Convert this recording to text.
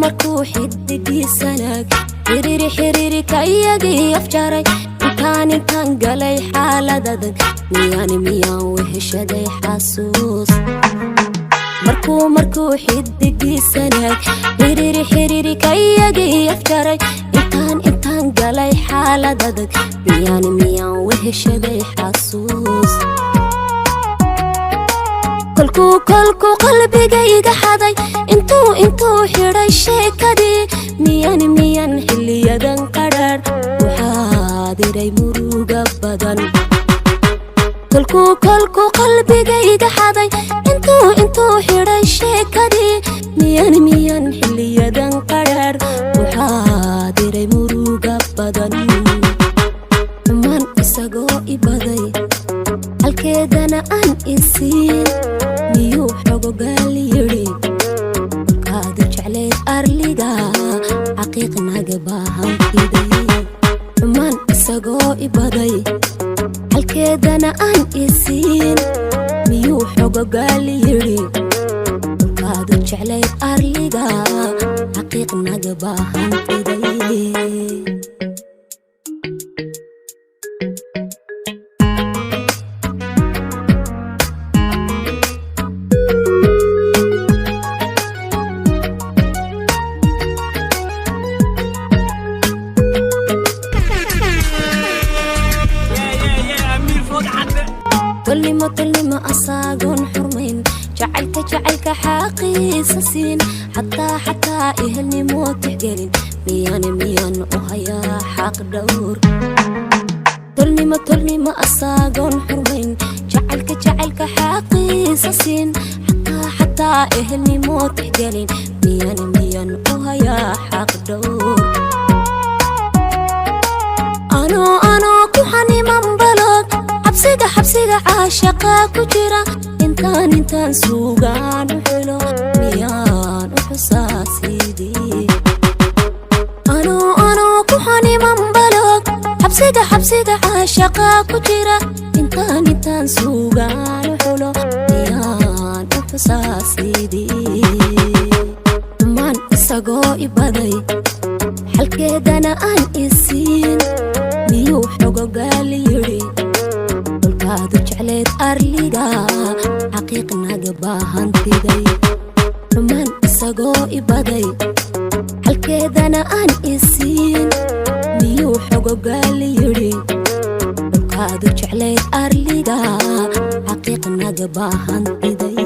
markuu xidigiisanaag xiriiri kayagii afjaray intaan galay xaalad adag miyaan weheshaday xasuus markuu xidigiisanaag xiriiri kayagii afjaray intaan galay xaalad adag miyaan weheshaday xasuus kolku qalbigayga xaday intuu xidhay sheekadii miyaan xiliyadan qadhaadh waxaa diray muruga badan kolku qalbigayga xaday intuu xidhay sheekadii miyaan xiliyadan qadhaadh waxaa diray muruga badan man isagoo ibaday halkeedana aan isiin miyuu xogogaal yidhi kolkaad jeclayd arliga xaqiiqnaga baahantiday man isagoo ibaday halkeedana aan isiin miyuu xogogaal yidhi kolkaad jeclayd arliga xaqiiqnaga baahantiday تلمة أصاقون حرمين جعلك حاقيس سين حتى إهلني موت تحقلين ميان وهيا حق دور تلمة أصاقون حرمين جعلك حاقيس سين حتى إهلني موت تحقلين ميان وهيا حق دور أنا كحني من بلد حبسيقة عاشقا كجرا انتان سوقان حلو ميان وحساسيدي أنا كحاني من بلوك حبسيقة عاشقا كجرا انتان سوقان حلو ميان وحساسيدي من اساقو إبادي حالكيدانا آن إسين ميو حقو قالي يري kolkaad jeclayd arliga xaqiiqnaga baahantiday man isagoo ibaday halkeedana aan isiin miyuu xogogaal yidhi kolkaad jeclayd arliga xaqiiqnaga baahantiday